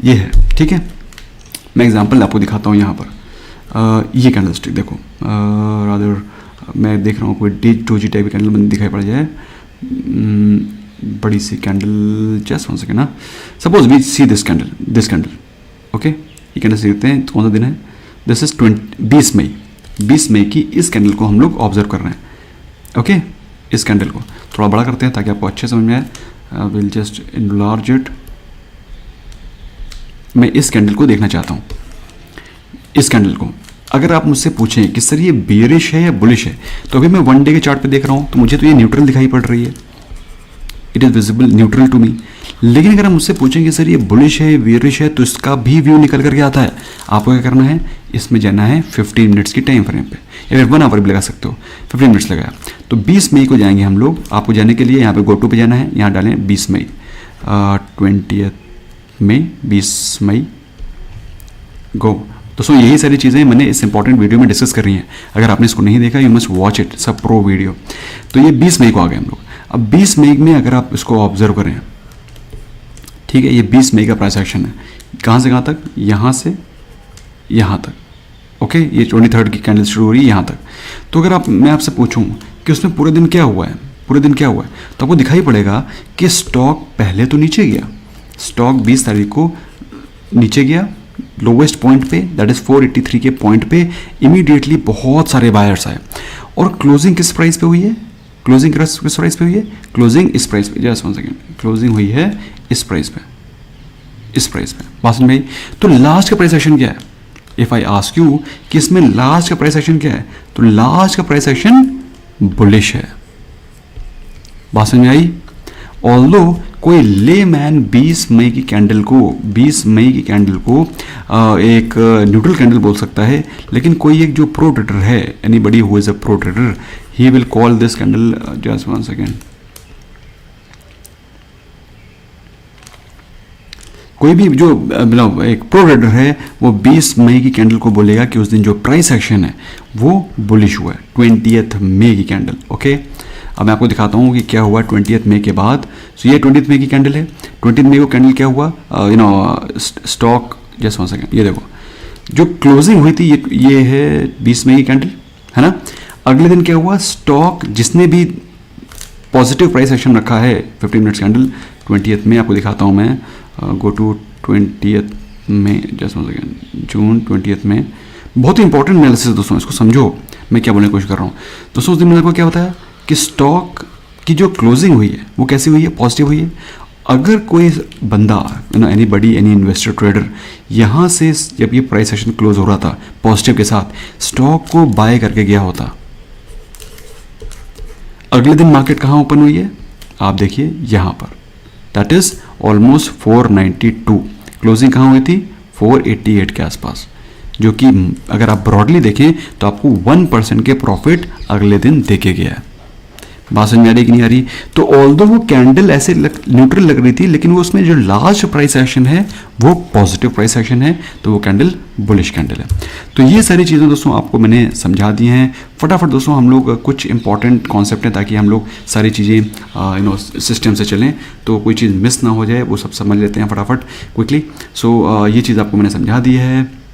ये है, ठीक है। मैं एग्जांपल आपको दिखाता हूँ यहाँ पर। ये कैंडल स्टिक देखो, रादर मैं देख रहा हूँ कोई डोजी टाइप की कैंडल बन दिखाई पड़ जाए, बड़ी सी कैंडल, जस्ट वन सेकेंड ना। Suppose we see this candle, okay. ये कैंडल देखते हैं कौन सा दिन है, दिस इज 20 मई, 20 मई की इस कैंडल को हम लोग ऑब्जर्व कर रहे हैं, ओके। इस कैंडल को थोड़ा बड़ा करते हैं ताकि आपको अच्छे समझ में आए। Will just enlarge it. मैं इस कैंडल को देखना चाहता हूँ। इस कैंडल को अगर आप मुझसे पूछें कि सर ये बेयरिश है या बुलिश है, तो अभी मैं 1 डे के चार्ट पे देख रहा हूँ तो मुझे तो ये न्यूट्रल दिखाई पड़ रही है, it is visible neutral to me. लेकिन अगर हम मुझसे पूछें कि सर ये बुलिश है बेयरिश है, तो इसका भी व्यू निकल करके आता है। आपको क्या करना है, इसमें जाना है 15 मिनट्स की टाइम फ्रेम पे, या फिर 1 आवर भी लगा सकते हो। 15 मिनट्स लगाया तो 20 मई को जाएंगे हम लोग। आपको जाने के लिए यहाँ पे गो टू पे जाना है, यहाँ डालें 20 मई, 20 मई, 20 मई, गो। दोस्तों यही सारी चीज़ें मैंने इस इंपॉर्टेंट वीडियो में डिस्कस करी हैं। अगर आपने इसको नहीं देखा, यू मस्ट वॉच इट, सब प्रो वीडियो। तो ये 20 मई को आ गए हम लोग। अब 20 मई में अगर आप इसको ऑब्जर्व करें, ठीक है, ये 20 मई का प्राइस एक्शन है, कहाँ से कहाँ तक, यहाँ से यहाँ तक, ओके। ये 23rd की कैंडल शुरू हो रही है यहाँ तक। तो अगर मैं आपसे पूछूं कि उसमें पूरे दिन क्या हुआ है, पूरे दिन क्या हुआ है, तो आपको दिखाई पड़ेगा कि स्टॉक पहले तो नीचे गया। स्टॉक 20 तारीख को नीचे गया लोवेस्ट पॉइंट पे, दैट इज 483 के पॉइंट पे। इमीडिएटली बहुत सारे बायर्स आए और क्लोजिंग किस प्राइस पे हुई है, क्लोजिंग किस प्राइस पे हुई है, क्लोजिंग इस प्राइस पे, जस्ट वन सेकेंड, क्लोजिंग हुई है इस प्राइस पे, इस प्राइस पे। बात समझ में आई? तो लास्ट का प्राइस एक्शन क्या है, इफ आई आस्क यू कि इसमें लास्ट का प्राइस एक्शन क्या है, तो लास्ट का प्राइस एक्शन बुलिश है। बात समझ में आई? ऑल्दो कोई लेमैन 20 मई की कैंडल को, 20 मई की कैंडल को एक न्यूट्रल कैंडल बोल सकता है, लेकिन कोई एक जो प्रो ट्रेडर है, anybody who is a pro trader, he will call this candle, just one second, कोई भी जो मतलब एक प्रो ट्रेडर है वो 20 मई की कैंडल को बोलेगा कि उस दिन जो प्राइस एक्शन है वो बुलिश हुआ है, 20 मई की कैंडल, ओके। अब मैं आपको दिखाता हूँ कि क्या हुआ 20 मई के बाद। सो ये 20 मई की कैंडल है। 20 मई को कैंडल क्या हुआ, स्टॉक, जस्ट वन सेकेंड, ये देखो जो क्लोजिंग हुई थी, ये है 20 मई की कैंडल, है ना। अगले दिन क्या हुआ, स्टॉक जिसने भी पॉजिटिव प्राइस एक्शन रखा है 15 मिनट्स कैंडल 20 में, आपको दिखाता हूँ मैं, गो टू 20 में, जस्ट वन सेकेंड, जून 20 में। बहुत ही इंपॉर्टेंट एनालिसिस है दोस्तों, इसको समझो मैं क्या बोलने की कोशिश कर रहा हूँ। दोस्तों उस दिन मैंने आपको क्या बताया कि स्टॉक की जो क्लोजिंग हुई है वो कैसी हुई है, पॉजिटिव हुई है। अगर कोई बंदा, एनीबडी, एनी इन्वेस्टर ट्रेडर, यहाँ से जब ये प्राइस सेशन क्लोज हो रहा था पॉजिटिव के साथ, स्टॉक को बाय करके गया होता, अगले दिन मार्केट कहाँ ओपन हुई है, आप देखिए यहाँ पर, दैट इज ऑलमोस्ट 492। क्लोजिंग कहाँ हुई थी, 488 के आसपास, जो कि अगर आप ब्रॉडली देखें तो आपको 1% के प्रॉफिट अगले दिन देके गया है। बात समझ में आ रही कि नहीं आ रही? तो ऑल्दो वो कैंडल ऐसे न्यूट्रल लग रही थी, लेकिन वो उसमें जो लास्ट प्राइस एक्शन है वो पॉजिटिव प्राइस एक्शन है, तो वो कैंडल बुलिश कैंडल है। तो ये सारी चीज़ें दोस्तों आपको मैंने समझा दी हैं। फटाफट दोस्तों हम लोग कुछ इंपॉर्टेंट कॉन्सेप्ट हैं ताकि हम लोग सारी चीज़ें सिस्टम से चलें, तो कोई चीज़ मिस ना हो जाए, वो सब समझ लेते हैं फटाफट क्विकली। सो ये चीज़ आपको मैंने समझा दी है।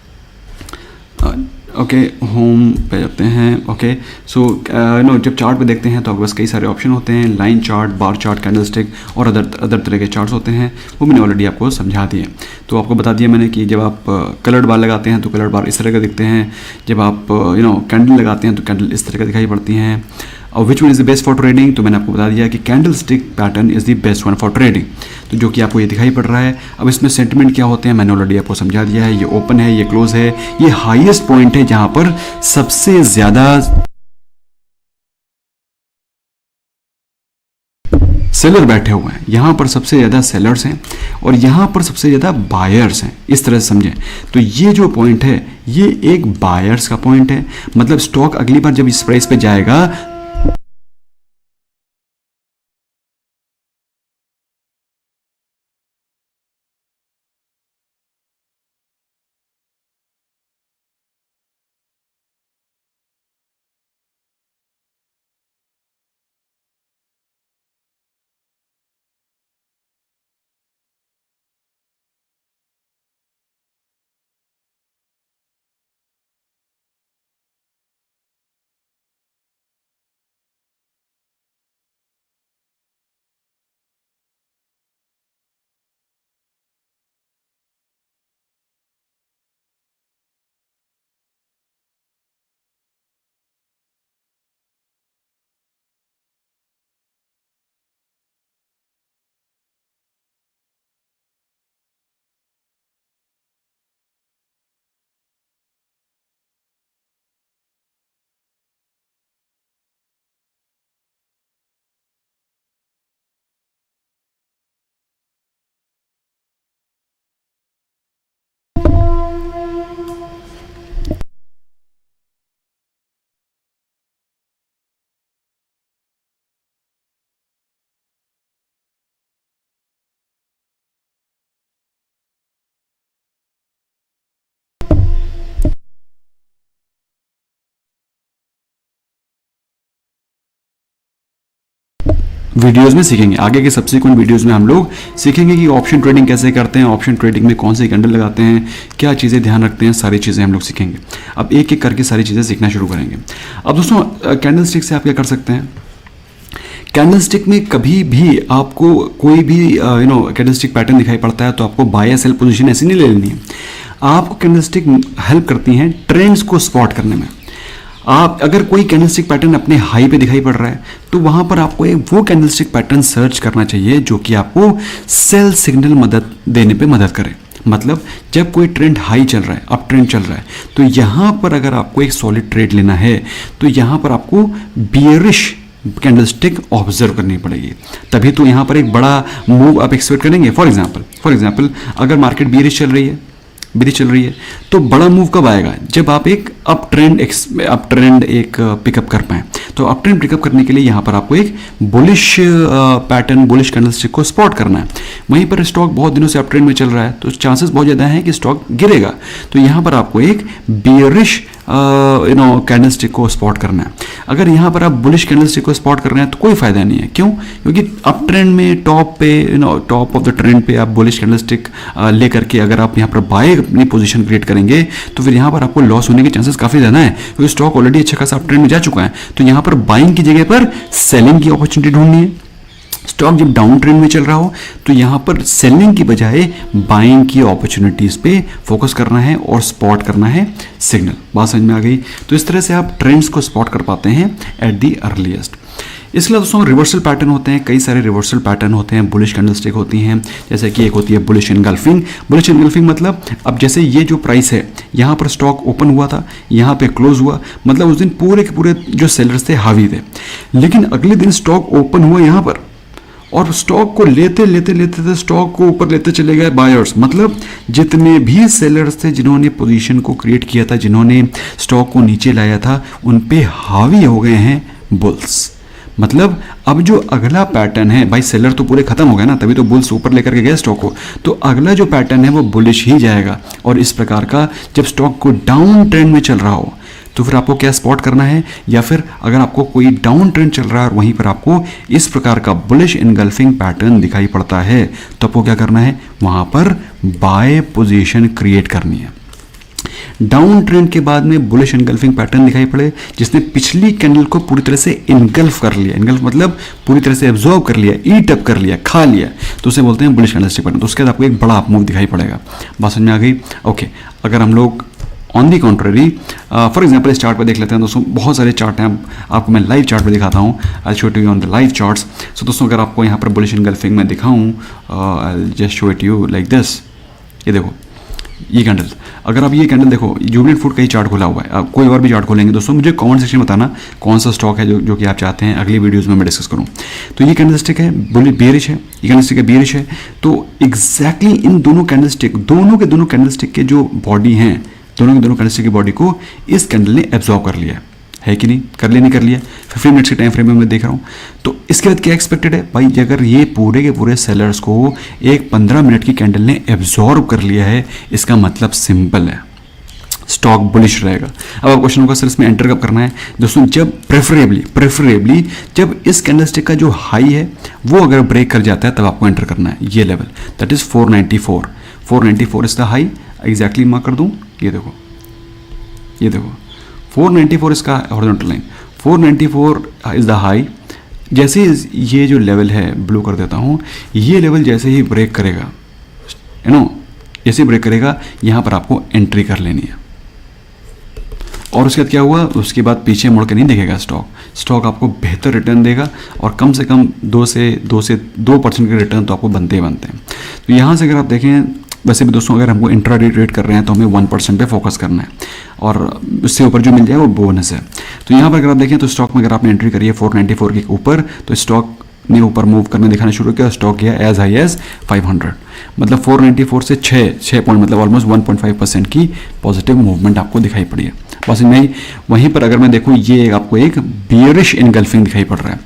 ओके, होम पे जाते हैं। ओके, सो जब चार्ट पे देखते हैं तो आपके पास कई सारे ऑप्शन होते हैं, line chart, bar chart, candlestick और अदर तरह के चार्ट्स होते हैं, वो मैंने ऑलरेडी आपको समझा दिए। तो आपको बता दिया मैंने कि जब आप कलर्ड बार लगाते हैं तो कलर्ड बार इस तरह का दिखते हैं, जब आप कैंडल लगाते हैं तो कैंडल इस तरह का दिखाई पड़ती हैं। और which one is the best for trading, तो मैंने आपको बता दिया कि candle stick pattern is the best one for trading, तो जो कि आपको ये दिखाई पड़ रहा है। अब इसमें सेंटिमेंट क्या होते हैं मैंने ऑलरेडी आपको समझा दिया है, ये ओपन है, ये क्लोज है, ये हाईएस्ट पॉइंट है जहां पर सबसे ज़्यादा सेलर बैठे हुए हैं, यहाँ पर सबसे ज़्यादा सेलर्स हैं और यहाँ पर सबसे ज़्यादा बायर्स हैं, इस तरह से समझें। तो ये जो पॉइंट है ये एक बायर्स का पॉइंट है, मतलब स्टॉक अगली बार जब इस प्राइस पे जाएगा वीडियोस में सीखेंगे, आगे के सब्सिक्वेंट वीडियोस में हम लोग सीखेंगे कि ऑप्शन ट्रेडिंग कैसे करते हैं, ऑप्शन ट्रेडिंग में कौन से कैंडल लगाते हैं, क्या चीज़ें ध्यान रखते हैं, सारी चीज़ें हम लोग सीखेंगे। अब एक एक करके सारी चीज़ें सीखना शुरू करेंगे। अब दोस्तों कैंडल स्टिक से आप क्या कर सकते हैं, कैंडल स्टिक में कभी भी आपको कोई भी कैंडल स्टिक पैटर्न दिखाई पड़ता है तो आपको बाय या सेल पोजीशन ऐसी नहीं ले लेनी है। आपको कैंडल स्टिक हेल्प करती हैं ट्रेंड्स को स्पॉट करने में। आप अगर कोई कैंडलस्टिक पैटर्न अपने हाई पे दिखाई पड़ रहा है तो वहां पर आपको एक वो कैंडलस्टिक पैटर्न सर्च करना चाहिए जो कि आपको सेल सिग्नल मदद देने पे मदद करे। मतलब जब कोई ट्रेंड हाई चल रहा है, अप ट्रेंड चल रहा है, तो यहां पर अगर आपको एक सॉलिड ट्रेड लेना है तो यहां पर आपको बियरिश कैंडलस्टिक ऑब्जर्व करनी पड़ेगी, तभी तो यहां पर एक बड़ा मूव आप एक्सपेक्ट करेंगे। फॉर एग्जाम्पल अगर मार्केट बियरिश चल रही है तो बड़ा मूव कब आएगा, जब आप एक अप ट्रेंड एक पिकअप कर पाए। तो अप ट्रेंड पिकअप करने के लिए यहाँ पर आपको एक बुलिश पैटर्न, बुलिश कैंडलस्टिक को स्पॉट करना है। वहीं पर स्टॉक बहुत दिनों से अप ट्रेंड में चल रहा है तो चांसेस बहुत ज़्यादा हैं कि स्टॉक गिरेगा, तो यहाँ पर आपको एक बियरिश कैंडलस्टिक को स्पॉट करना है। अगर यहाँ पर आप बुलिश कैंडलस्टिक को स्पॉट कर रहे हैं तो कोई फायदा नहीं है। क्यों? क्योंकि अप ट्रेंड में टॉप ऑफ द ट्रेंड पे आप बुलिश कैंडलस्टिक लेकर के अगर आप यहाँ पर बाय अपनी पोजीशन क्रिएट करेंगे तो फिर यहाँ पर आपको लॉस होने के चांसेस काफ़ी ज़्यादा है, क्योंकि स्टॉक ऑलरेडी अच्छा खासा अप ट्रेंड में जा चुका है। तो यहाँ पर बाइंग की जगह पर सेलिंग की अपॉर्चुनिटी ढूंढनी है। स्टॉक जब डाउन ट्रेंड में चल रहा हो तो यहाँ पर सेलिंग की बजाय बाइंग की अपॉर्चुनिटीज़ पे फोकस करना है और स्पॉट करना है सिग्नल। बात समझ में आ गई? तो इस तरह से आप ट्रेंड्स को स्पॉट कर पाते हैं एट दी अर्लीस्ट। इसके अलावा दोस्तों रिवर्सल पैटर्न होते हैं, कई सारे रिवर्सल पैटर्न होते हैं, बुलिश कैंडलस्टिक होती हैं, जैसे कि एक होती है बुलिश एनगल्फिंग। बुलिश एनगल्फिंग मतलब अब जैसे ये जो प्राइस है यहाँ पर स्टॉक ओपन हुआ था, यहाँ पे क्लोज हुआ, मतलब उस दिन पूरे के पूरे जो सेलर्स थे हावी थे, लेकिन अगले दिन स्टॉक ओपन हुआ यहाँ पर और स्टॉक को लेते स्टॉक को ऊपर लेते चले गए बायर्स। मतलब जितने भी सेलर्स थे जिन्होंने पोजीशन को क्रिएट किया था, जिन्होंने स्टॉक को नीचे लाया था, उन पे हावी हो गए हैं बुल्स। मतलब अब जो अगला पैटर्न है, भाई सेलर तो पूरे खत्म हो गए ना, तभी तो बुल्स ऊपर लेकर के गए स्टॉक को, तो अगला जो पैटर्न है वो बुलिश ही जाएगा। और इस प्रकार का जब स्टॉक को डाउन ट्रेंड में चल रहा हो तो फिर आपको क्या स्पॉट करना है, या फिर अगर आपको कोई डाउन ट्रेंड चल रहा है और वहीं पर आपको इस प्रकार का बुलिश इनगल्फिंग पैटर्न दिखाई पड़ता है तो आपको क्या करना है, वहां पर बाय पोजीशन क्रिएट करनी है। डाउन ट्रेंड के बाद में बुलिश इनगल्फिंग पैटर्न दिखाई पड़े जिसने पिछली कैंडल को पूरी तरह से इनगल्फ कर लिया, इनगल्फ मतलब पूरी तरह से एब्जॉर्व कर लिया, ईट अप कर लिया, खा लिया, तो उसे बोलते हैं बुलिश कैंडलस्टिक पैटर्न। तो उसके बाद आपको एक बड़ा अप मूव दिखाई पड़ेगा। बात समझ में आ गई? ओके, अगर हम लोग on the contrary for example इस चार्ट पर देख लेते हैं दोस्तों, बहुत सारे चार्ट हैं, आपको मैं लाइव चार्ट पे दिखाता हूँ। I show you on the live charts. So दोस्तों अगर आपको यहाँ पर बुलिश इनगल्फिंग में दिखाऊँ, I just show it you like this. ये देखो ये कैंडल, अगर आप ये कैंडल देखो, जुबिलेंट फूड का ही चार्ट खुला हुआ है, आप कोई और भी चार्ट खोलेंगे दोस्तों, मुझे कमेंट सेक्शन में बताना कौन सा स्टॉक है जो कि आप चाहते हैं अगली वीडियोस में मैं डिस्कस करूं। तो ये कैंडलस्टिक है बेयरिश है, ये कैंडलस्टिक है बेयरिश है। तो एग्जैक्टली इन दोनों कैंडलस्टिक, दोनों कैंडलस्टिक के जो बॉडी हैं, दोनों कैंडलस्टिक की बॉडी को इस कैंडल ने एब्जॉर्व कर लिया है कि नहीं? कर लिया 15 मिनट्स के टाइम फ्रेम में मैं देख रहा हूँ। तो इसके बाद क्या एक्सपेक्टेड है भाई, अगर ये पूरे के पूरे सेलर्स को एक 15 मिनट की कैंडल ने एब्जॉर्व कर लिया है, इसका मतलब सिंपल है, स्टॉक बुलिश रहेगा। अब आप क्वेश्चन होगा सर इसमें एंटर कब करना है दोस्तों? जब प्रेफरेबली जब इस कैंडलस्टिक का जो हाई है वो अगर ब्रेक कर जाता है तब आपको एंटर करना है। ये level that is 494 is the high. Exactly mark कर दूं, ये देखो 494 इसका horizontal line, 494 is the high. जैसे ये जो लेवल है ब्लू कर देता हूँ, ये लेवल जैसे ही ब्रेक करेगा, जैसे ब्रेक करेगा यहाँ पर आपको एंट्री कर लेनी है। और उसके बाद क्या हुआ, उसके बाद पीछे मुड़ के नहीं देखेगा स्टॉक आपको बेहतर रिटर्न देगा और कम से कम 2% के रिटर्न तो आपको बनते हैं। तो यहाँ से अगर आप देखें, वैसे भी दोस्तों अगर हमको इंट्राडे ट्रेड कर रहे हैं तो हमें 1% पे फोकस करना है और उससे ऊपर जो मिल जाए वो बोनस है। तो यहाँ पर अगर आप देखें तो स्टॉक में अगर आपने एंट्री करी है 494 के ऊपर, तो स्टॉक ने ऊपर मूव करने दिखाना शुरू किया, स्टॉक गया एज हाई एज 500, मतलब 494 से 6 पॉइंट, मतलब ऑलमोस्ट 1.5% की पॉजिटिव मूवमेंट आपको दिखाई पड़ी है। बस नहीं, वहीं पर अगर मैं देखूँ ये आपको एक बियरिश इनगल्फिंग दिखाई पड़ रहा है।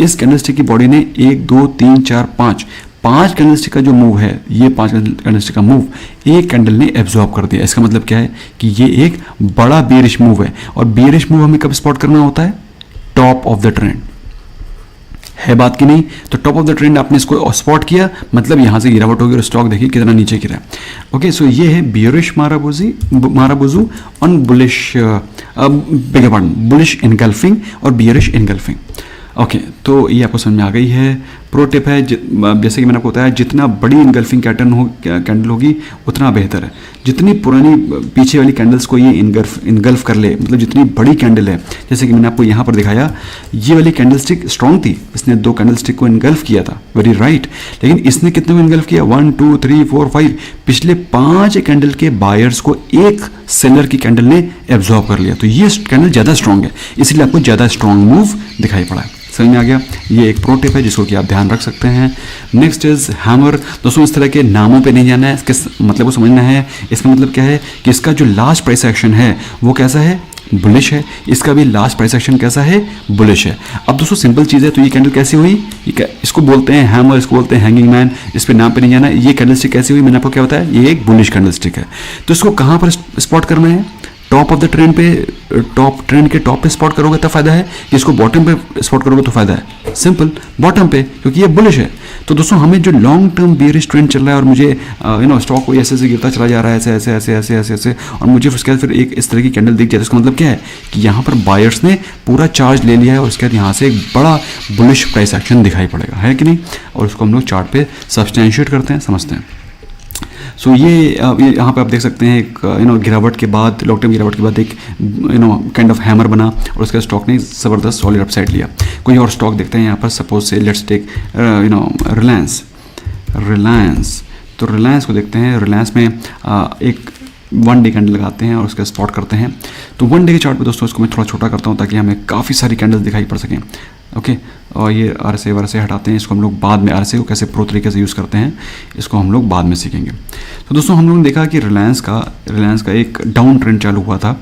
इस कैंडलस्टिक की बॉडी ने 1 2 3 4 5 कैंडलस्टिक का जो मूव है, ये 5 कैंडलस्टिक का मूव एक कैंडल ने एब्जॉर्ब कर दिया। इसका मतलब क्या है कि ये एक बड़ा बेयरिश मूव है। और बेयरिश मूव हमें कब स्पॉट करना होता है? टॉप ऑफ द ट्रेंड, है बात की नहीं। तो टॉप ऑफ द ट्रेंड आपने इसको स्पॉट किया, मतलब यहाँ से गिरावट होगी और स्टॉक देखिए कितना नीचे गिरा है। ओके, सो ये है bearish marubozu on bullish, big pattern, bullish engulfing और बियरिश इनगल्फिंग। ओके, तो ये आपको समझ में आ गई है। प्रो टिप है, जैसे कि मैंने आपको बताया, जितना बड़ी इनगल्फिंग कैंडल होगी उतना बेहतर है। जितनी पुरानी पीछे वाली कैंडल्स को ये इनगल्फ कर ले, मतलब जितनी बड़ी कैंडल है, जैसे कि मैंने आपको यहाँ पर दिखाया, ये वाली कैंडल स्टिक स्ट्रॉन्ग थी, इसने 2 कैंडल स्टिक को इनगल्फ किया था, वेरी राइट। लेकिन इसने कितने को इनगल्फ किया? 1 2 3 4 5, पिछले 5 कैंडल के बायर्स को एक सेलर की कैंडल ने एब्जॉर्ब कर लिया। तो ये कैंडल ज़्यादा स्ट्रॉन्ग है, इसलिए आपको ज़्यादा स्ट्रॉन्ग मूव दिखाई पड़ा है। समझ में आ गया? ये एक प्रो टिप है जिसको कि आप ध्यान रख सकते हैं। Next is hammer. दोस्तों, इस तरह के नामों पे नहीं जाना है, इसके मतलब को समझना है। इसका मतलब क्या है कि इसका जो लास्ट प्राइस एक्शन है वो कैसा है? बुलिश है। इसका भी लास्ट प्राइस एक्शन कैसा है? बुलिश है। अब दोस्तों सिंपल चीज़ है, तो ये कैंडल कैसी हुई? इसको बोलते हैं हैमर, इसको बोलते हैं हैंगिंग मैन, इस पे नाम पे नहीं जाना है। ये कैंडल स्टिक कैसी हुई? मैंने आपको क्या बताया, ये एक बुलिश कैंडल स्टिक है। तो इसको कहाँ पर स्पॉट करना है? टॉप ऑफ द ट्रेंड पे, टॉप ट्रेंड के टॉप पे स्पॉट करोगे तो फायदा है, इसको बॉटम पे स्पॉट करोगे तो फायदा है? सिंपल, बॉटम पे, क्योंकि ये बुलिश है। तो दोस्तों हमें जो लॉन्ग टर्म बेयरिश ट्रेंड चल रहा है और मुझे स्टॉक को ऐसे ऐसे गिरता चला जा रहा है, ऐसे ऐसे ऐसे ऐसे ऐसे ऐसे, और मुझे उसके बाद फिर एक इस तरह की कैंडल दिख जाए, तो इसका मतलब क्या है कि यहाँ पर बायर्स ने पूरा चार्ज ले लिया है और उसके बाद यहाँ से एक बड़ा बुलिश प्राइस एक्शन दिखाई पड़ेगा, है कि नहीं? और उसको हम लोग चार्ट पे सब्सटेंशिएट करते हैं, समझते हैं। सो ये यहाँ पे आप देख सकते हैं एक गिरावट के बाद, लॉन्ग टर्म गिरावट के बाद एक काइंड ऑफ हैमर बना और उसका स्टॉक ने ज़बरदस्त सॉलिड अपसाइड लिया। कोई और स्टॉक देखते हैं यहाँ पर, सपोज से लेट्स टेक रिलायंस। तो रिलायंस को देखते हैं। रिलायंस में एक 1 डे कैंडल लगाते हैं और उसका स्पॉट करते हैं। तो 1 डे के चार्ट पे दोस्तों इसको मैं थोड़ा छोटा करता हूँ ताकि हमें काफ़ी सारी कैंडल्स दिखाई पड़ सकें। ओके, और ये RSI वरसे हटाते हैं, इसको हम लोग बाद में RSI को कैसे प्रो तरीके से यूज़ करते हैं इसको हम लोग बाद में सीखेंगे। तो दोस्तों हम लोगों ने देखा कि रिलायंस का एक डाउन ट्रेंड चालू हुआ था।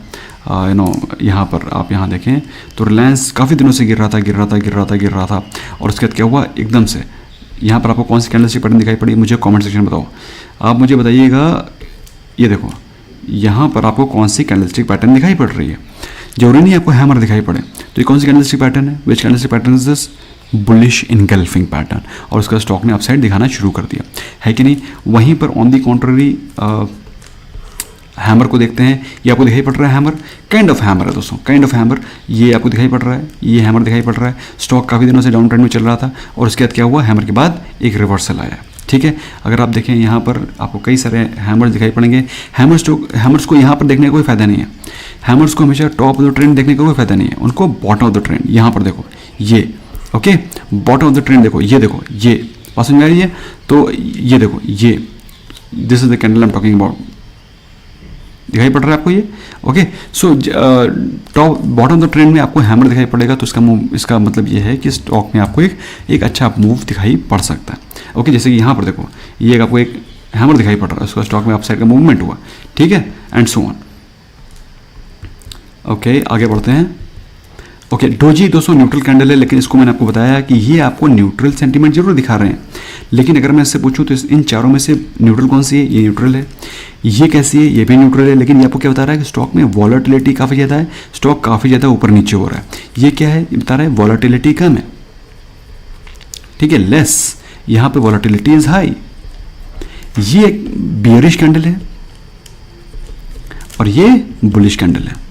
यहाँ पर आप यहाँ देखें तो रिलायंस काफ़ी दिनों से गिर रहा था और उसके बाद क्या हुआ, एकदम से यहाँ पर आपको कौन सी कैंडल स्टिक पैटर्न दिखाई पड़ी, मुझे कमेंट सेक्शन में बताओ। आप मुझे बताइएगा, ये देखो यहाँ पर आपको कौन सी कैंडल स्टिक पैटर्न दिखाई पड़ रही है। जरूरी नहीं आपको हैमर दिखाई पड़े। तो ये कौन सी कैंडल स्टिक पैटर्न है? Which candle stick pattern is this? Bullish engulfing pattern. और उसका स्टॉक ने अपसाइड दिखाना शुरू कर दिया, है कि नहीं? वहीं पर ऑन दी कॉन्ट्ररी हैमर को देखते हैं। ये आपको दिखाई पड़ रहा है हैमर, काइंड ऑफ हैमर है दोस्तों, काइंड ऑफ हैमर। ये आपको दिखाई पड़ रहा है, ये हैमर दिखाई पड़ रहा है। स्टॉक काफ़ी दिनों से डाउन ट्रेंड में चल रहा था और उसके बाद क्या हुआ, हैमर के बाद एक रिवर्सल आया। ठीक है, अगर आप देखें यहाँ पर आपको कई सारे हैमर्स दिखाई पड़ेंगे। हैमर्स को यहाँ पर देखने का कोई फायदा नहीं है। हैमर्स को हमेशा टॉप ऑफ द ट्रेंड देखने का कोई फायदा नहीं है, उनको बॉटम ऑफ द ट्रेंड। यहाँ पर देखो ये, okay, bottom of the trend देखो, ये देखो, ये बात समझ में आ रही है? तो ये देखो, ये this is the candle I am talking about, दिखाई पड़ रहा है आपको ये? Okay, so top bottom of the trend में आपको हैमर दिखाई पड़ेगा, तो इसका मतलब ये है कि स्टॉक में आपको एक अच्छा मूव दिखाई पड़ सकता है। ओके, जैसे कि यहाँ पर देखो, ये आपको एक हैमर दिखाई पड़ रहा है, उसका स्टॉक में अपसाइड का मूवमेंट हुआ, ठीक है, एंड सो ऑन। ओके, आगे बढ़ते हैं। ओके, डोजी दोस्तों न्यूट्रल कैंडल है, लेकिन इसको मैंने आपको बताया कि ये आपको न्यूट्रल सेंटीमेंट जरूर दिखा रहे हैं, लेकिन अगर मैं इससे पूछूं तो इन चारों में से न्यूट्रल कौन सी है? ये न्यूट्रल है। ये कैसी है? ये भी न्यूट्रल है। लेकिन ये आपको क्या बता रहा है कि स्टॉक में वॉलेटिलिटी काफ़ी ज़्यादा है, स्टॉक काफ़ी ज़्यादा ऊपर नीचे हो रहा है। ये क्या है? ये बता रहा है वॉलेटिलिटी कम है, ठीक है, लेस। यहाँ पे वॉलेटिलिटी इज हाई। ये एक बियरिश कैंडल है और ये बुलिश कैंडल है।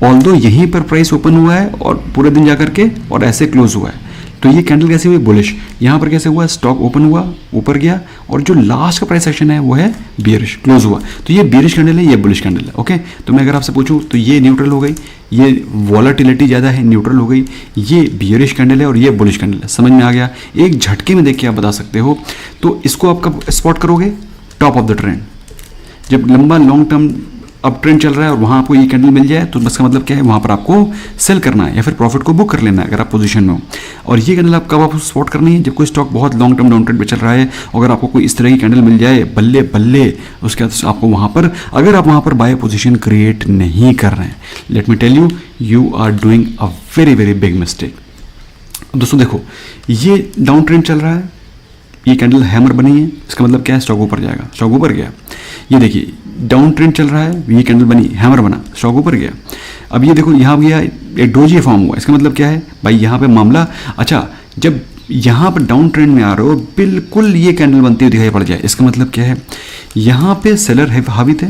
ऑल्दो यहीं पर प्राइस ओपन हुआ है और पूरे दिन जाकर के और ऐसे क्लोज हुआ है, तो ये कैंडल कैसे हुई? बुलिश। यहाँ पर कैसे हुआ? स्टॉक ओपन हुआ, ऊपर गया, और जो लास्ट का प्राइस एक्शन है वो है बियरिश, क्लोज हुआ। तो ये बियरिश कैंडल है, ये बुलिश कैंडल है। ओके, तो मैं अगर आपसे पूछूं तो ये न्यूट्रल हो गई, ये वॉलेटिलिटी ज़्यादा है, न्यूट्रल हो गई, ये बियरिश कैंडल है और ये बुलिश कैंडल है। समझ में आ गया? एक झटके में देख के आप बता सकते हो। तो इसको आप कब स्पॉट करोगे? Top of the trend. जब लंबा लॉन्ग टर्म अब ट्रेंड चल रहा है और वहाँ आपको ये कैंडल मिल जाए, तो बस का मतलब क्या है, वहाँ पर आपको सेल करना है या फिर प्रॉफिट को बुक कर लेना है अगर आप पोजीशन में हो। और ये कैंडल आप कब आपको स्पॉट करनी है? जब कोई स्टॉक बहुत लॉन्ग टर्म डाउन ट्रेंड पे चल रहा है, अगर आपको कोई इस तरह की कैंडल मिल जाए, बल्ले बल्ले, उसके बाद आपको वहाँ पर, अगर आप वहाँ पर बाय पोजीशन क्रिएट नहीं कर रहे हैं, let me tell you, you are doing a very very big mistake. दोस्तों देखो, ये डाउन ट्रेंड चल रहा है, ये कैंडल हैमर बनी है, इसका मतलब क्या है? स्टॉक ऊपर जाएगा, स्टॉक ऊपर गया। ये देखिए डाउन ट्रेंड चल रहा है, ये कैंडल बनी, हैमर बना, स्टॉक ऊपर गया। अब ये देखो यहाँ गया एक डोजी फॉर्म हुआ, इसका मतलब क्या है भाई, यहाँ पे मामला, अच्छा जब यहाँ पर डाउन ट्रेंड में आ रहे हो बिल्कुल ये कैंडल बनती हुई दिखाई पड़ जाए, इसका मतलब क्या है, यहाँ पे सेलर हावी थे,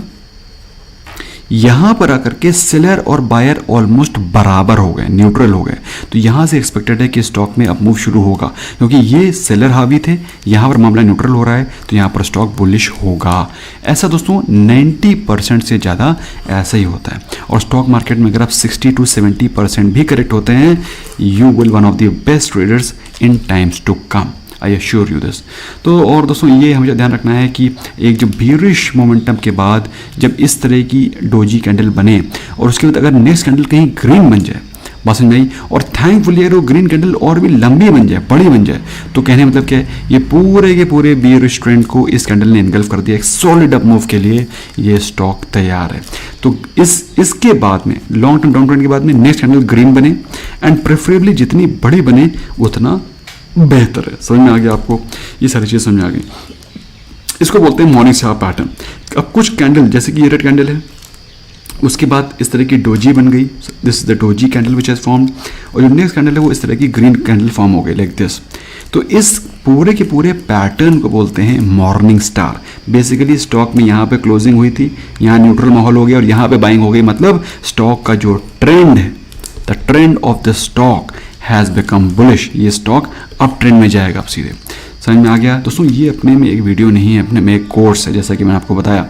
यहाँ पर आकर के सेलर और बायर ऑलमोस्ट बराबर हो गए, न्यूट्रल हो गए। तो यहाँ से एक्सपेक्टेड है कि स्टॉक में अब मूव शुरू होगा, क्योंकि ये सेलर हावी थे, यहाँ पर मामला न्यूट्रल हो रहा है, तो यहाँ पर स्टॉक बुलिश होगा। ऐसा दोस्तों 90% से ज़्यादा ऐसा ही होता है। और स्टॉक मार्केट में अगर आप 60 to 70% भी करेक्ट होते हैं, you will one of the best traders in times to come, I assure you this. तो और दोस्तों ये हमें ध्यान रखना है कि एक जो बियरिश मोमेंटम के बाद जब इस तरह की डोजी कैंडल बने और उसके बाद अगर नेक्स्ट कैंडल कहीं ग्रीन बन जाए, बात समझ में आई, और थैंकफुली अगर वो ग्रीन कैंडल और भी लंबी बन जाए, बड़ी बन जाए, तो कहने मतलब क्या है, ये पूरे के पूरे बियरिश ट्रेंड को इस कैंडल ने इनगल्फ कर दिया। एक सॉलिड अप मूव के लिए ये स्टॉक तैयार है। तो इसके बाद में लॉन्ग टर्म डाउन ट्रेंड के बाद में नेक्स्ट कैंडल ग्रीन बने, एंड प्रेफरेबली जितनी बड़ी बने उतना बेहतर है। समझ में आ गया आपको, ये सारी चीज़ समझ में आ गई। इसको बोलते हैं मॉर्निंग स्टार पैटर्न। अब कुछ कैंडल जैसे कि ये रेड कैंडल है, उसके बाद इस तरह की डोजी बन गई, this is the doji candle which has formed, और जो नेक्स्ट कैंडल है वो इस तरह की ग्रीन कैंडल फॉर्म हो गई लाइक दिस। तो इस पूरे के पूरे पैटर्न को बोलते हैं मॉर्निंग स्टार। बेसिकली स्टॉक में यहाँ पे क्लोजिंग हुई थी, यहाँ न्यूट्रल माहौल हो गया और यहाँ पे बाइंग हो गई, मतलब स्टॉक का जो ट्रेंड है, the trend of the stock has become bullish. ये स्टॉक अप ट्रेंड में जाएगा अब सीधे। समझ में आ गया दोस्तों, ये अपने में एक वीडियो नहीं है, अपने में एक कोर्स है, जैसा कि मैंने आपको बताया।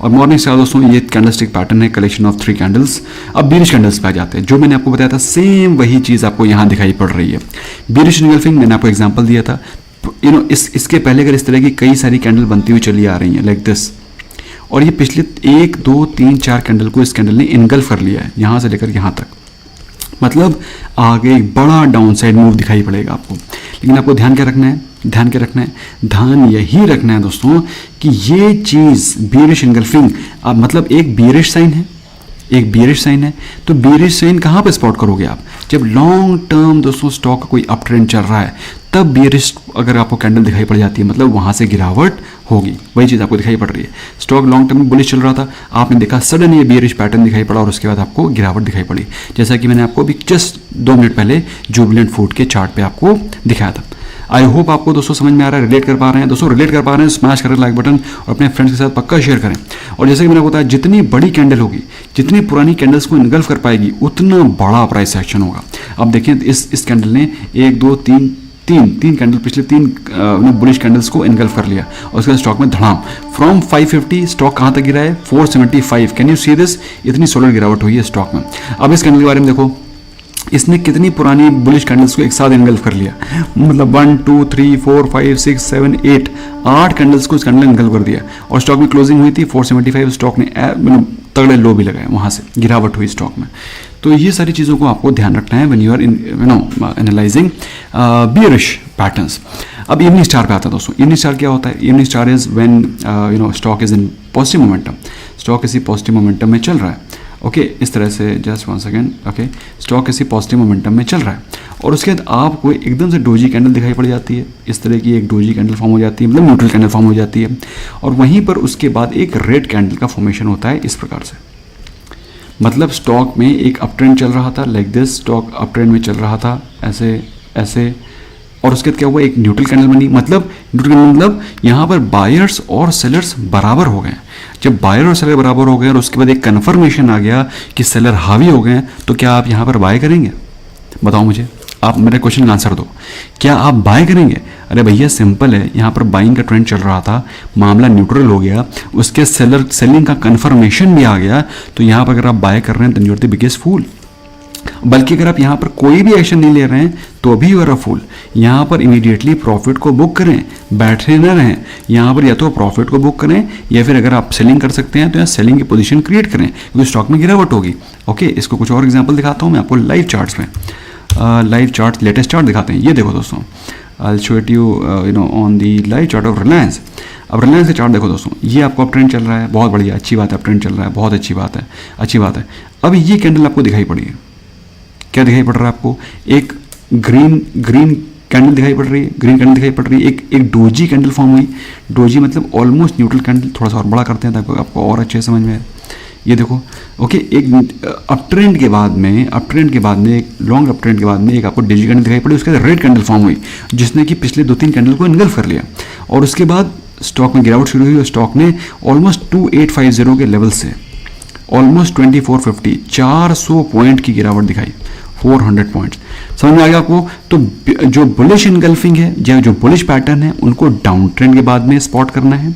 और मॉर्निंग स्टार दोस्तों ये कैंडलस्टिक पैटर्न है, कलेक्शन ऑफ 3 कैंडल्स। अब बीरिश कैंडल्स पे आ जाते हैं। जो मैंने आपको बताया था सेम वही चीज़ आपको यहाँ दिखाई पड़ रही है। बीरिश इनगल्फिंग मैंने आपको एग्जाम्पल दिया था, इसके पहले अगर इस तरह की कई सारी कैंडल बनती हुई चली आ रही हैं लाइक दिस, और ये पिछले 1 2 3 4 कैंडल को इस कैंडल ने इनगल्फ कर लिया है, यहाँ से लेकर यहाँ तक, मतलब आगे एक बड़ा डाउन साइड मूव दिखाई पड़ेगा आपको। लेकिन आपको ध्यान क्या रखना है, ध्यान यही रखना है दोस्तों कि ये चीज़ बियरिश इनगल्फिंग, मतलब एक बियरिश साइन है, तो बियरिश साइन कहाँ पे स्पॉट करोगे आप, जब लॉन्ग टर्म दोस्तों स्टॉक का कोई अप ट्रेंड चल रहा है, तब बियरिश अगर आपको कैंडल दिखाई पड़ जाती है, मतलब वहाँ से गिरावट होगी। वही चीज़ आपको दिखाई पड़ रही है। स्टॉक लॉन्ग टर्म में बुलिश चल रहा था, आपने देखा सडन ये बियरिश पैटर्न दिखाई पड़ा और उसके बाद आपको गिरावट दिखाई पड़ी, जैसा कि मैंने आपको अभी जस्ट 2 मिनट पहले जुबिलेंट फूड के चार्ट पे आपको दिखाया था। आई होप आपको दोस्तों समझ में आ रहा है, रिलेट कर पा रहे हैं दोस्तों। रिलेट कर पा रहे हैं, स्मैश करें लाइक बटन और अपने फ्रेंड्स के साथ पक्का शेयर करें। और जैसे कि मैंने बताया, जितनी बड़ी कैंडल होगी, जितनी पुरानी कैंडल्स को इनगल्फ कर पाएगी, उतना बड़ा प्राइस एक्शन होगा। अब देखें इस कैंडल ने 1 2 3 कैंडल, पिछले 3 बुलिश कैंडल्स को इनगल्फ कर लिया और उसके बाद स्टॉक में धड़ाम फ्रॉम 550 स्टॉक कहाँ तक गिरा है, 475। कैन यू सी दिस, इतनी सॉलिड गिरावट हुई है स्टॉक में। अब इस कैंडल के बारे में देखो, इसने कितनी पुरानी बुलिश कैंडल्स को एक साथ इनगल्फ कर लिया, मतलब 1 2 3 4 5 6 7 8 कैंडल्स को इस कैंडल ने इनगल्फ कर दिया। और स्टॉक में क्लोजिंग हुई थी 475, स्टॉक ने तगड़े लो भी लगाए, वहाँ से गिरावट हुई स्टॉक में। तो ये सारी चीज़ों को आपको ध्यान रखना है when you are analysing bearish patterns. अब इवनिंग स्टार पे आता है दोस्तों। इवनिंग स्टार क्या होता है, evening star is when stock is in positive momentum, stock किसी पॉजिटिव मोमेंटम में चल रहा है। ओके इस तरह से, जस्ट 1 सेकेंड, ओके स्टॉक किसी पॉजिटिव मोमेंटम में चल रहा है और उसके बाद आपको एकदम से डोजी कैंडल दिखाई पड़ जाती है, इस तरह की एक डोजी कैंडल फॉर्म हो जाती है, मतलब न्यूट्रल कैंडल फॉर्म हो जाती है, और वहीं पर उसके बाद एक रेड कैंडल का फॉर्मेशन होता है इस प्रकार से। मतलब स्टॉक में एक अप ट्रेंड चल रहा था like this, stock up trend में चल रहा था ऐसे ऐसे, और उसके बाद क्या हुआ, एक न्यूट्रल कैंडल बनी। मतलब न्यूट्रल कैंडल मतलब यहाँ पर बायर्स और सेलर्स बराबर हो गए। जब बायर और सेलर बराबर हो गए और उसके बाद एक कन्फर्मेशन आ गया कि सेलर हावी हो गए, तो क्या आप यहाँ पर बाय करेंगे? बताओ मुझे, आप मेरे क्वेश्चन का आंसर दो, क्या आप बाय करेंगे? अरे भैया सिंपल है, यहाँ पर बाइंग का ट्रेंड चल रहा था, मामला न्यूट्रल हो गया, उसके सेलिंग का कन्फर्मेशन भी आ गया, तो यहाँ पर अगर आप बाय कर रहे हैं तो यू आर द बिगेस्ट फूल। बल्कि अगर आप यहाँ पर कोई भी एक्शन नहीं ले रहे हैं तो भी यू आर अ फूल। यहाँ पर इमीडिएटली प्रॉफिट को बुक करें, बैठे न रहें। यहाँ पर या तो प्रॉफिट को बुक करें या फिर अगर आप सेलिंग कर सकते हैं तो यहाँ सेलिंग की पोजीशन क्रिएट करें, क्योंकि स्टॉक में गिरावट होगी। ओके इसको कुछ और एग्जांपल दिखाता हूँ मैं आपको लाइव चार्ट्स में। लाइव चार्ट, लेटेस्ट चार्ट दिखाते हैं। ये देखो दोस्तों, I will show it you on the live chart of Reliance. अब रिलायंस का चार्ट देखो दोस्तों, ये आपको अप ट्रेंड चल रहा है, बहुत बढ़िया, अच्छी बात है, अप ट्रेंड चल रहा है, बहुत अच्छी बात है, अच्छी बात है। अब ये कैंडल आपको दिखाई पड़ी है, क्या दिखाई पड़ रहा है आपको? एक ग्रीन कैंडल दिखाई पड़ रही है, ग्रीन कैंडल दिखाई पड़ रही है, एक डोजी कैंडल फॉर्म हुई। डोजी मतलब ऑलमोस्ट न्यूट्रल कैंडल। थोड़ा सा और बड़ा करते हैं ताकि आपको और अच्छे समझ में आए। ये देखो ओके, एक अप ट्रेंड के बाद में एक लॉन्ग अप ट्रेंड के बाद में एक आपको डोजी कैंडल दिखाई पड़ी, उसके बाद रेड कैंडल फॉर्म हुई जिसने कि पिछले 2-3 कैंडल को इनगल्फ कर लिया, और उसके बाद स्टॉक में गिरावट शुरू हुई और स्टॉक ने ऑलमोस्ट 2850 के लेवल से ऑलमोस्ट 2450 400 पॉइंट की गिरावट दिखाई, 400 पॉइंट्स। समझ में आ गया आपको? तो जो बुलिश इनगल्फिंग है या जो बुलिश पैटर्न है उनको डाउन ट्रेंड के बाद में स्पॉट करना है,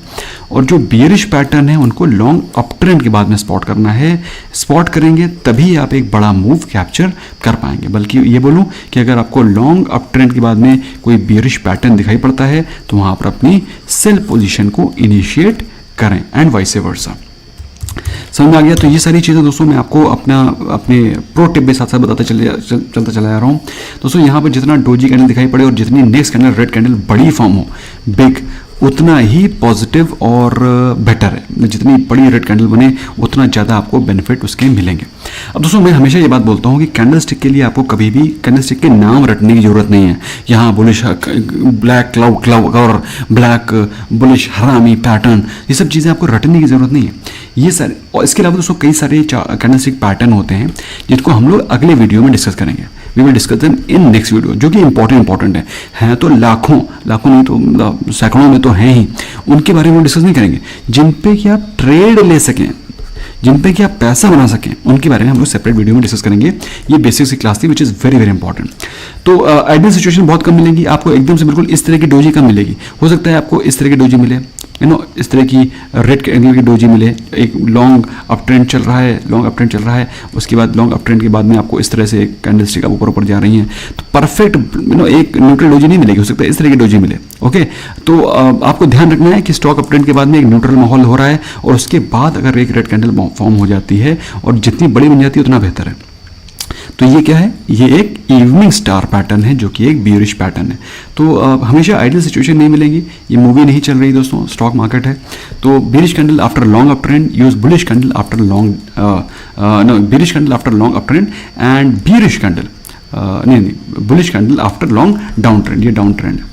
और जो बियरिश पैटर्न है उनको लॉन्ग अप ट्रेंड के बाद में स्पॉट करना है। स्पॉट करेंगे तभी आप एक बड़ा मूव कैप्चर कर पाएंगे। बल्कि ये बोलूं कि अगर आपको लॉन्ग अप ट्रेंड के बाद में कोई बियरिश पैटर्न दिखाई पड़ता है तो वहां पर अपनी सेल पोजीशन को इनिशिएट करें एंड वाइस वर्सा। समझ में आ गया? तो ये सारी चीज़ें दोस्तों मैं आपको अपने प्रो टिप के साथ साथ बताते चलता चला जा रहा हूँ। दोस्तों यहाँ पर जितना डोजी कैंडल दिखाई पड़े और जितनी नेक्स्ट कैंडल रेड कैंडल बड़ी फॉर्म हो बिग, उतना ही पॉजिटिव और बेटर है। जितनी बड़ी रेड कैंडल बने उतना ज़्यादा आपको बेनिफिट उसके मिलेंगे। अब दोस्तों मैं हमेशा ये बात बोलता हूँ कि कैंडल स्टिक के लिए आपको कभी भी कैंडल स्टिक के नाम रटने की जरूरत नहीं है। यहाँ बुलिश ब्लैक क्लाउड और ब्लैक बुलिश हरामी पैटर्न, ये सब चीज़ें आपको रटने की जरूरत नहीं है। ये सारे, और इसके अलावा दोस्तों कई सारे कैंडल स्टिक पैटर्न होते हैं जिनको हम लोग अगले वीडियो में डिस्कस करेंगे। We will discuss them in next video, जो कि इंपॉर्टेंट है तो लाखों नहीं तो सैकड़ों में तो हैं ही, उनके बारे में डिस्कस नहीं करेंगे। जिन पे कि आप ट्रेड ले सकें, जिन पे कि आप पैसा बना सकें, उनके बारे में हम लोग सेपरेट वीडियो में डिस्कस करेंगे। ये बेसिक सी क्लास थी which is very very important. तो आइडियल सिचुएशन बहुत कम मिलेंगी आपको, एकदम से बिल्कुल इस तरह की डोजी कम मिलेगी। हो सकता है आपको इस तरह की डोजी मिले, इस तरह की रेड कैंडल की डोजी मिले, एक लॉन्ग अप ट्रेंड चल रहा है, उसके बाद लॉन्ग अप ट्रेंड के बाद में आपको इस तरह से कैंडल स्टिक ऊपर जा रही हैं, तो परफेक्ट एक न्यूट्रल डोजी नहीं मिलेगी, हो सकता है इस तरह की डोजी मिले। ओके, तो आपको ध्यान रखना है कि स्टॉक अप ट्रेंड के बाद में एक न्यूट्रल माहौल हो रहा है, और उसके बाद अगर एक रेड कैंडल फॉर्म हो जाती है और जितनी बड़ी बन जाती है उतना बेहतर है। तो ये क्या है? ये एक इवनिंग स्टार पैटर्न है जो कि एक बियरिश पैटर्न है। तो हमेशा आइडियल सिचुएशन नहीं मिलेगी। ये मूवी नहीं चल रही दोस्तों, स्टॉक मार्केट है। तो bearish candle after long up trend, use bullish candle after bearish candle after long up trend and bearish candle bullish candle after long down trend. ये डाउन ट्रेंड है।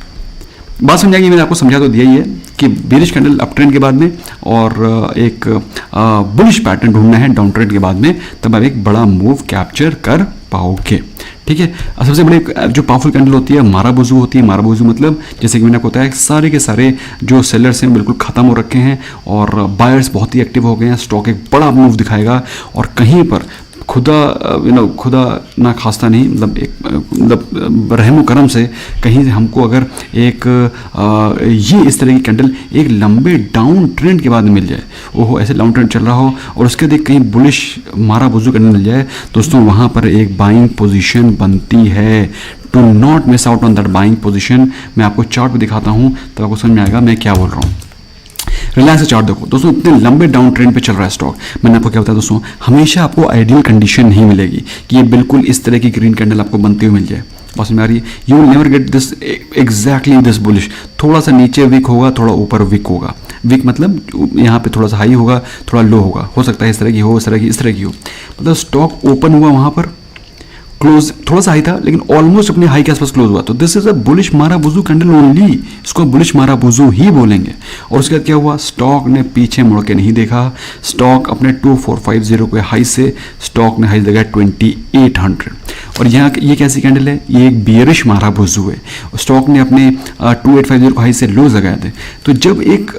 बात समझाएंगे, मैंने आपको समझा तो दिया ही है कि बियरिश कैंडल अप ट्रेंड के बाद में और एक बुलिश पैटर्न ढूंढना है डाउन ट्रेंड के बाद में, तब आप एक बड़ा मूव कैप्चर कर पाओगे। ठीक है। सबसे बड़ी जो पावरफुल कैंडल होती है माराबुजू होती है। माराबुजू मतलब जैसे कि मैंने आपको बताया सारे के सारे जो सेलर्स हैं बिल्कुल ख़त्म हो रखे हैं और बायर्स बहुत ही एक्टिव हो गए हैं। स्टॉक एक बड़ा मूव दिखाएगा और कहीं पर खुदा ना खास्ता नहीं, मतलब रहम करम से कहीं हमको अगर एक ये इस तरह की कैंडल एक लंबे डाउन ट्रेंड के बाद मिल जाए, ओहो ऐसे डाउन ट्रेंड चल रहा हो और उसके बाद कहीं बुलिश माराबुजू कैंडल मिल जाए दोस्तों, वहाँ पर एक बाइंग पोजीशन बनती है। To not miss out on that buying position. मैं आपको चार्ट पे दिखाता हूँ तो आपको समझ में आएगा मैं क्या बोल रहा हूँ। रिलायंस का चार्ट देखो दोस्तों, इतने लंबे डाउन ट्रेंड पे चल रहा है स्टॉक। मैंने आपको क्या बताया दोस्तों, हमेशा आपको आइडियल कंडीशन नहीं मिलेगी कि ये बिल्कुल इस तरह की ग्रीन कैंडल आपको बनती हुई मिल जाए। बस में आ रही है, you will never get this exactly this bullish. थोड़ा सा नीचे वीक होगा, थोड़ा ऊपर वीक होगा। वीक मतलब यहाँ पे थोड़ा सा हाई होगा, थोड़ा लो होगा। हो सकता है इस तरह की हो, इस तरह की हो। मतलब स्टॉक ओपन हुआ वहाँ पर, क्लोज थोड़ा सा हाई था लेकिन ऑलमोस्ट अपने हाई के आसपास क्लोज हुआ, तो this is a bullish marubozu candle only. इसको बुलिश माराबुजू ही बोलेंगे। और उसके बाद क्या हुआ, स्टॉक ने पीछे मुड़ के नहीं देखा। स्टॉक अपने 2450 के हाई से स्टॉक ने हाई लगाया 2800। और यहाँ ये कैसी कैंडल है, ये एक बियरिश माराबुजू है। स्टॉक ने अपने 2850 को हाई से लोज लगाए थे। तो जब एक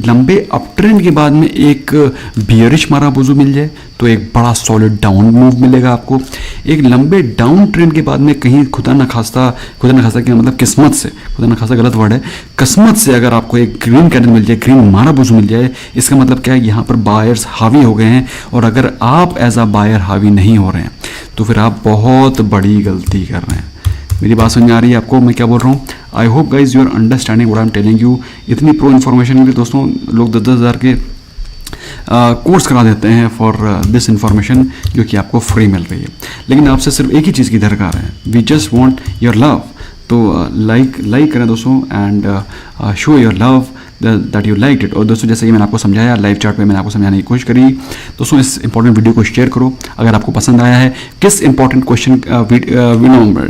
लंबे अप ट्रेंड के बाद में एक बियरिश माराबुजू मिल जाए तो एक बड़ा सॉलिड डाउन मूव मिलेगा आपको। एक लंबे डाउन ट्रेंड के बाद में कहीं खुदा न खास्ता क्या मतलब किस्मत से, खुदा न खास्ता गलत वर्ड है, किस्मत से अगर आपको एक ग्रीन कैंडल मिल जाए, ग्रीन माराबुजू मिल जाए, इसका मतलब क्या है, यहाँ पर बायर्स हावी हो गए हैं। और अगर आप एज अ बायर हावी नहीं हो रहे हैं तो फिर आप बहुत बड़ी गलती कर रहे हैं। मेरी बात समझ में आ रही है आपको मैं क्या बोल रहा हूँ? I hope guys you are understanding what I am telling you. इतनी प्रो इन्फॉर्मेशन के लिए दोस्तों लोग 10-10 हज़ार के कोर्स करा देते हैं फॉर दिस इन्फॉर्मेशन जो कि आपको फ्री मिल रही है। लेकिन आपसे सिर्फ एक ही चीज़ की दरकार है, we just want your love. तो लाइक करें दोस्तों and show your love, that you like it. और दोस्तों जैसे कि मैंने आपको समझाया लाइव चार्ट पे, मैंने आपको समझाने की कोशिश करी। दोस्तों इस इंपॉर्टेंट वीडियो को शेयर करो अगर आपको पसंद आया है। किस इंपॉर्टेंट क्वेश्चन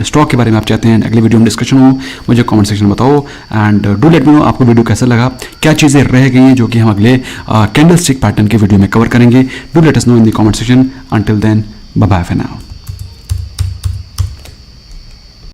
स्टॉक के बारे में आप चाहते हैं अगले वीडियो में डिस्कशन हो, मुझे कमेंट सेक्शन में बताओ। And do let me know आपको वीडियो कैसा लगा, क्या चीज़ें रह गई हैं जो कि हम अगले कैंडल स्टिक पैटर्न के वीडियो में कवर करेंगे। Do let us know in the comment section. Until then, bye bye for now.